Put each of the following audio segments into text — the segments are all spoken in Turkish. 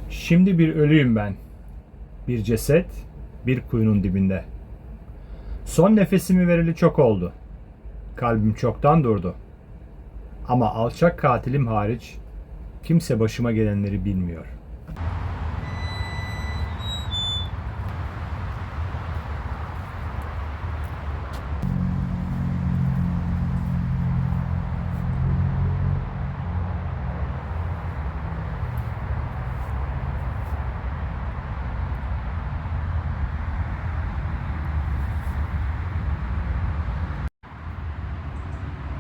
Şimdi bir ölüyüm ben. Bir ceset, bir kuyunun dibinde. Son nefesimi vereli çok oldu. Kalbim çoktan durdu. Ama alçak katilim hariç kimse başıma gelenleri bilmiyor.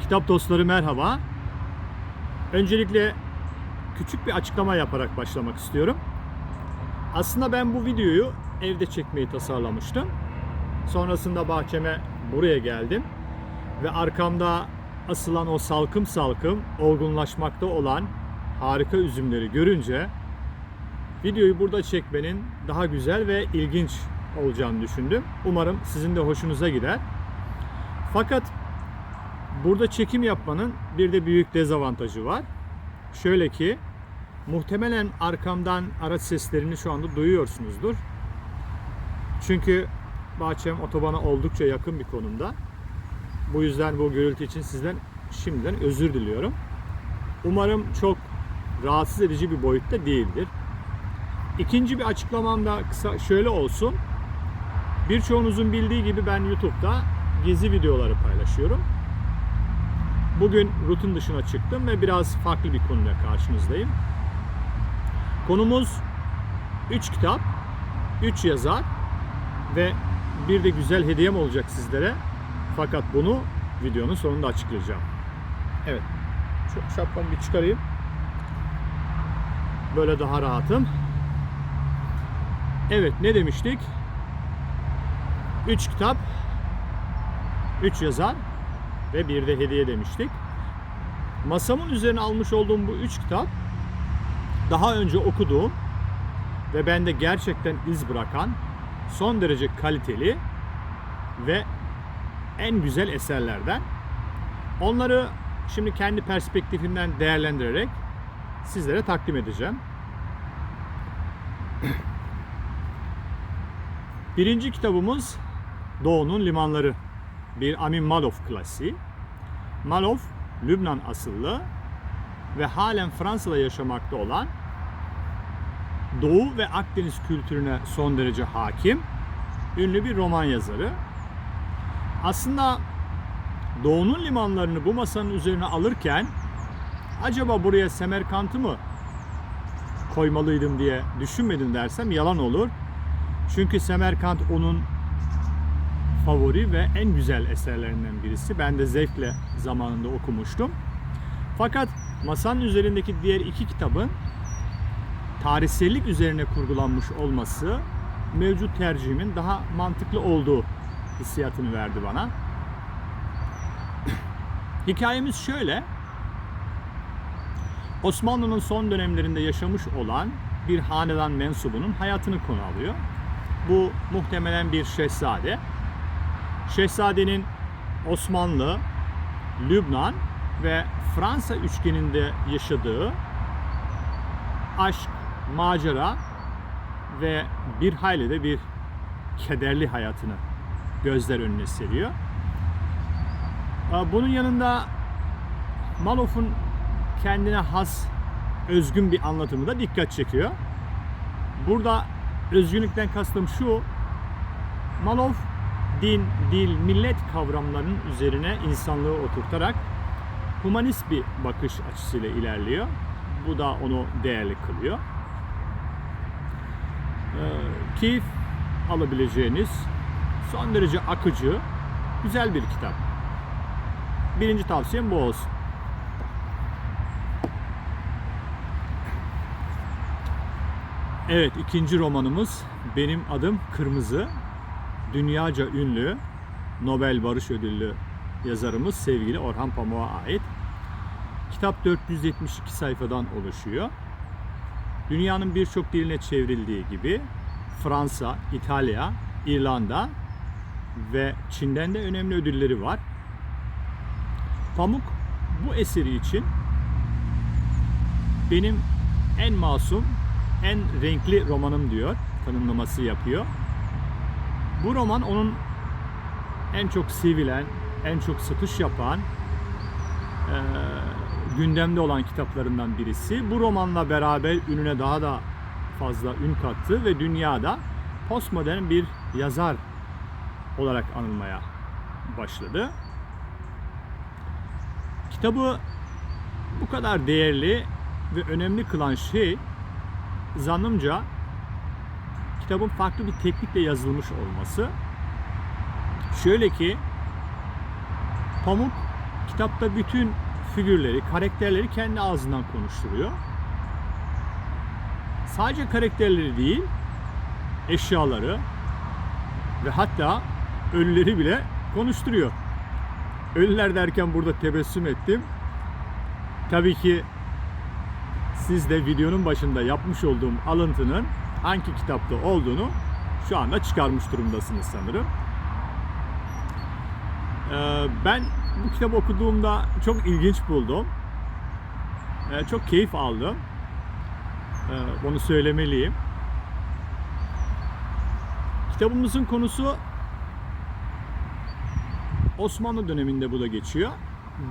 Kitap dostları merhaba. Öncelikle küçük bir açıklama yaparak başlamak istiyorum. Aslında ben bu videoyu evde çekmeyi tasarlamıştım. Sonrasında bahçeme buraya geldim ve arkamda asılan o salkım salkım olgunlaşmakta olan harika üzümleri görünce videoyu burada çekmenin daha güzel ve ilginç olacağını düşündüm. Umarım sizin de hoşunuza gider. Fakat burada çekim yapmanın bir de büyük dezavantajı var. Şöyle ki, muhtemelen arkamdan araç seslerini şu anda duyuyorsunuzdur. Çünkü bahçem otobana oldukça yakın bir konumda. Bu yüzden bu gürültü için sizden şimdiden özür diliyorum. Umarım çok rahatsız edici bir boyutta değildir. İkinci bir açıklamam da kısa şöyle olsun. Birçoğunuzun bildiği gibi ben YouTube'da gezi videoları paylaşıyorum. Bugün rutin dışına çıktım ve biraz farklı bir konuyla karşınızdayım. Konumuz 3 kitap, 3 yazar ve bir de güzel hediyem olacak sizlere. Fakat bunu videonun sonunda açıklayacağım. Evet, şu şapkamı bir çıkarayım. Böyle daha rahatım. Evet, ne demiştik? 3 kitap, 3 yazar ve bir de hediye demiştik. Masamın üzerine almış olduğum bu 3 kitap daha önce okuduğum ve bende gerçekten iz bırakan son derece kaliteli ve en güzel eserlerden. Onları şimdi kendi perspektifimden değerlendirerek sizlere takdim edeceğim. Birinci kitabımız Doğu'nun Limanları. Bir Amin Malouf klasiği. Malouf, Lübnan asıllı ve halen Fransa'da yaşamakta olan, Doğu ve Akdeniz kültürüne son derece hakim, ünlü bir roman yazarı. Aslında Doğu'nun limanlarını bu masanın üzerine alırken acaba buraya Semerkant'ı mı koymalıydım diye düşünmedim dersem yalan olur. Çünkü Semerkant onun favori ve en güzel eserlerinden birisi. Ben de zevkle zamanında okumuştum. Fakat masanın üzerindeki diğer 2 kitabın tarihsellik üzerine kurgulanmış olması mevcut tercihimin daha mantıklı olduğu hissiyatını verdi bana. Hikayemiz şöyle. Osmanlı'nın son dönemlerinde yaşamış olan bir hanedan mensubunun hayatını konu alıyor. Bu muhtemelen bir şehzade. Şehzadenin Osmanlı, Lübnan ve Fransa üçgeninde yaşadığı aşk, macera ve bir hayli de bir kederli hayatını gözler önüne seriyor. Bunun yanında Malouf'un kendine has, özgün bir anlatımı da dikkat çekiyor. Burada özgünlükten kastım şu: Malouf din, dil, millet kavramlarının üzerine insanlığı oturtarak humanist bir bakış açısıyla ilerliyor. Bu da onu değerli kılıyor. Keyif alabileceğiniz son derece akıcı, güzel bir kitap. Birinci tavsiyem bu olsun. Evet, ikinci romanımız Benim Adım Kırmızı. Dünyaca ünlü Nobel Barış Ödüllü yazarımız sevgili Orhan Pamuk'a ait. Kitap 472 sayfadan oluşuyor. Dünyanın birçok diline çevrildiği gibi Fransa, İtalya, İrlanda ve Çin'den de önemli ödülleri var. Pamuk bu eseri için benim en masum en renkli romanım diyor, tanımlaması yapıyor. Bu roman onun en çok sevilen, en çok satış yapan, gündemde olan kitaplarından birisi. Bu romanla beraber ününe daha da fazla ün kattı ve dünyada postmodern bir yazar olarak anılmaya başladı. Kitabı bu kadar değerli ve önemli kılan şey, zannımca kitabın farklı bir teknikle yazılmış olması. Şöyle ki, Pamuk kitapta bütün figürleri, karakterleri kendi ağzından konuşturuyor. Sadece karakterleri değil, eşyaları ve hatta ölüleri bile konuşturuyor. Ölüler derken burada tebessüm ettim. Tabii ki siz de videonun başında yapmış olduğum alıntının hangi kitapta olduğunu şu anda çıkarmış durumdasınız sanırım. Ben bu kitabı okuduğumda çok ilginç buldum. Çok keyif aldım. Onu söylemeliyim. Kitabımızın konusu Osmanlı döneminde bu da geçiyor.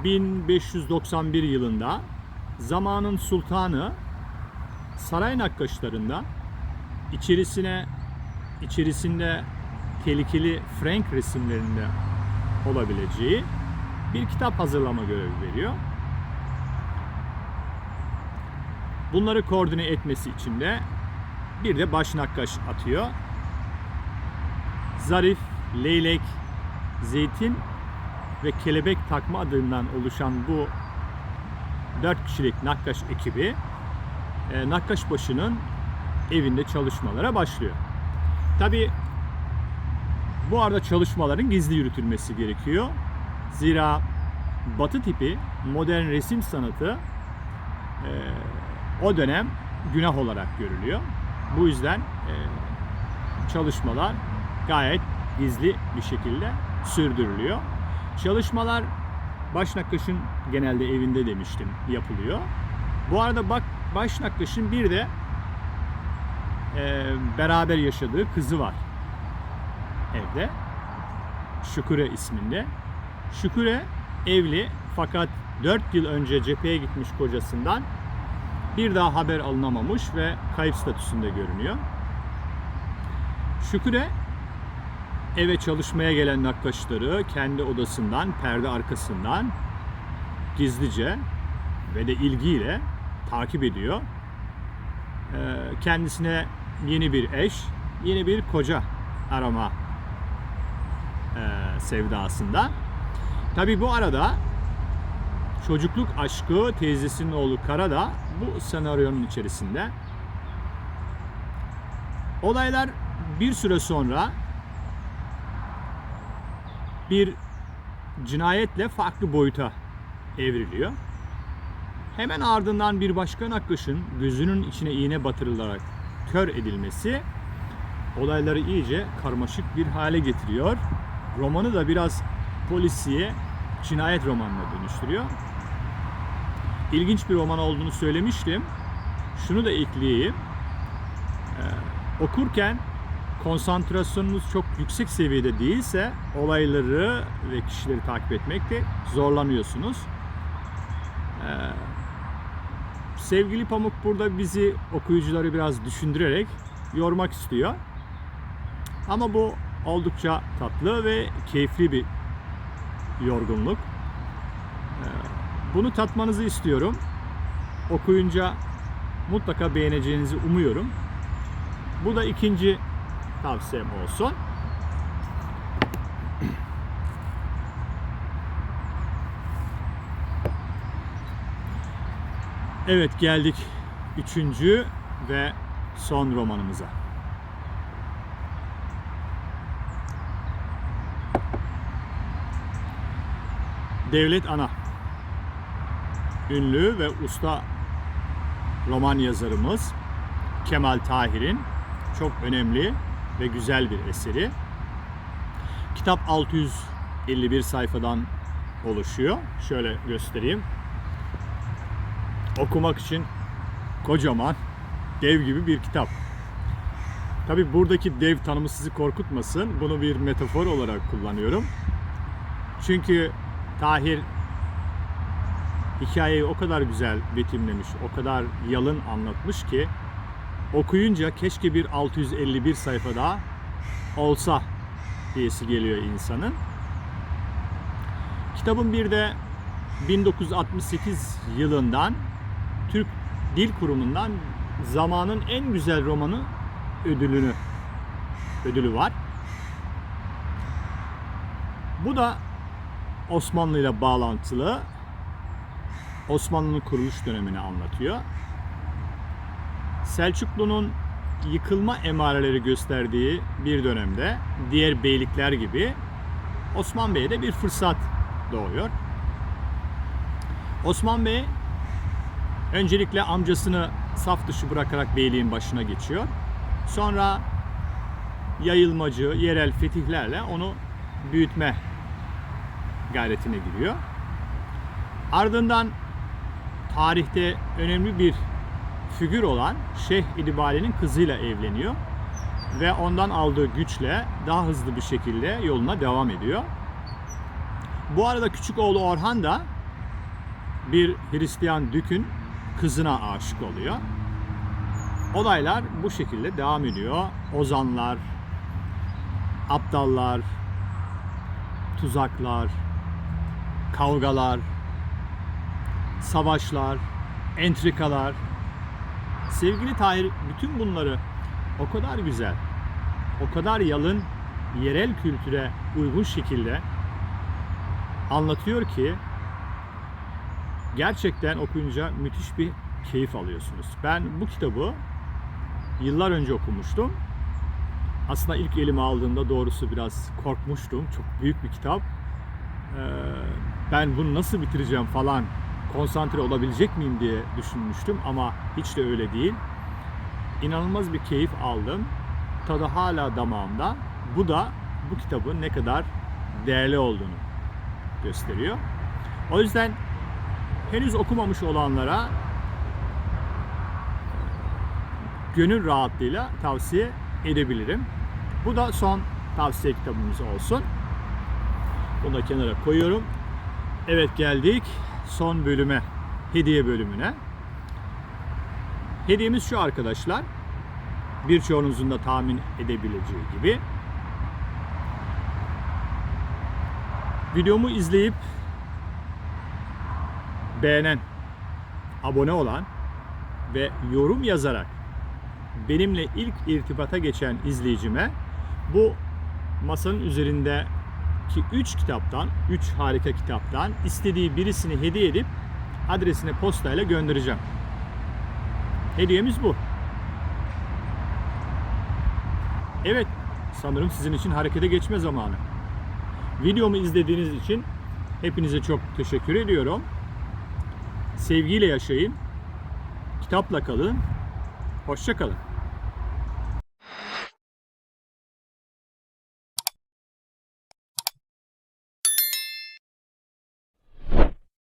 1591 yılında zamanın sultanı saray nakkaşlarında içerisinde tehlikeli Frank resimlerinde olabileceği bir kitap hazırlama görevi veriyor. Bunları koordine etmesi için de bir de baş nakkaş atıyor. Zarif, leylek, zeytin ve kelebek takma adından oluşan bu 4 kişilik nakkaş ekibi Nakkaşbaşı'nın evinde çalışmalara başlıyor. Tabi bu arada çalışmaların gizli yürütülmesi gerekiyor. Zira Batı tipi modern resim sanatı o dönem günah olarak görülüyor. Bu yüzden çalışmalar gayet gizli bir şekilde sürdürülüyor. Çalışmalar baş nakkaşın genelde evinde demiştim yapılıyor. Bu arada bak, baş nakkaşın bir de beraber yaşadığı kızı var evde. Şüküre isminde. Şüküre evli fakat 4 yıl önce cepheye gitmiş kocasından bir daha haber alınamamış ve kayıp statüsünde görünüyor. Şüküre eve çalışmaya gelen nakkaşları kendi odasından, perde arkasından gizlice ve de ilgiyle takip ediyor. Kendisine yeni bir eş, yeni bir koca arama sevdasında. Tabii bu arada çocukluk aşkı teyzesinin oğlu Kara da bu senaryonun içerisinde. Olaylar bir süre sonra bir cinayetle farklı boyuta evriliyor. Hemen ardından bir başka nakkaşın gözünün içine iğne batırılarak kör edilmesi olayları iyice karmaşık bir hale getiriyor. Romanı da biraz polisiye, cinayet romanına dönüştürüyor. İlginç bir roman olduğunu söylemiştim. Şunu da ekleyeyim. Okurken konsantrasyonunuz çok yüksek seviyede değilse olayları ve kişileri takip etmekte zorlanıyorsunuz. Sevgili Pamuk burada bizi, okuyucuları biraz düşündürerek yormak istiyor. Ama bu oldukça tatlı ve keyifli bir yorgunluk. Bunu tatmanızı istiyorum. Okuyunca mutlaka beğeneceğinizi umuyorum. Bu da ikinci tavsiyem olsun. Evet, geldik üçüncü ve son romanımıza. Devlet Ana. Ünlü ve usta roman yazarımız Kemal Tahir'in çok önemli ve güzel bir eseri. Kitap 651 sayfadan oluşuyor. Şöyle göstereyim. Okumak için kocaman. dev gibi bir kitap. Tabi buradaki dev tanımı sizi korkutmasın. Bunu bir metafor olarak kullanıyorum. Çünkü Tahir hikayeyi o kadar güzel betimlemiş, o kadar yalın anlatmış ki okuyunca keşke bir 651 sayfa daha olsa diyesi geliyor insanın. Kitabın bir de 1968 yılından Türk Dil Kurumu'ndan zamanın en güzel romanı ödülü var. Bu da Osmanlı ile bağlantılı. Osmanlı'nın kuruluş dönemini anlatıyor. Selçuklu'nun yıkılma emareleri gösterdiği bir dönemde diğer beylikler gibi Osman Bey'e de bir fırsat doğuyor. Osman Bey öncelikle amcasını saf dışı bırakarak beyliğin başına geçiyor. Sonra yayılmacı, yerel fetihlerle onu büyütme gayretine giriyor. Ardından tarihte önemli bir figür olan Şeyh İdibali'nin kızıyla evleniyor ve ondan aldığı güçle daha hızlı bir şekilde yoluna devam ediyor. Bu arada küçük oğlu Orhan da bir Hristiyan dükün kızına aşık oluyor. Olaylar bu şekilde devam ediyor. Ozanlar, aptallar, tuzaklar, kavgalar, savaşlar, entrikalar. Sevgili Tahir bütün bunları o kadar güzel, o kadar yalın, yerel kültüre uygun şekilde anlatıyor ki gerçekten okuyunca müthiş bir keyif alıyorsunuz. Ben bu kitabı yıllar önce okumuştum. Aslında ilk elime aldığımda doğrusu biraz korkmuştum. Çok büyük bir kitap. Ben bunu nasıl bitireceğim falan, konsantre olabilecek miyim diye düşünmüştüm ama hiç de öyle değil. İnanılmaz bir keyif aldım. Tadı hala damağımda. Bu da bu kitabın ne kadar değerli olduğunu gösteriyor. O yüzden henüz okumamış olanlara gönül rahatlığıyla tavsiye edebilirim. Bu da son tavsiye kitabımız olsun. Bunu da kenara koyuyorum. Evet, geldik son bölüme, hediye bölümüne. Hediyemiz şu arkadaşlar. Birçoğunuzun da tahmin edebileceği gibi. Videomu izleyip beğenen, abone olan ve yorum yazarak benimle ilk irtibata geçen izleyicime bu masanın üzerindeki 3 kitaptan, 3 harika kitaptan istediği birisini hediye edip adresine postayla göndereceğim. Hediyemiz bu. Evet, sanırım sizin için harekete geçme zamanı. Videomu izlediğiniz için hepinize çok teşekkür ediyorum. Sevgiyle yaşayın, kitapla kalın, hoşça kalın.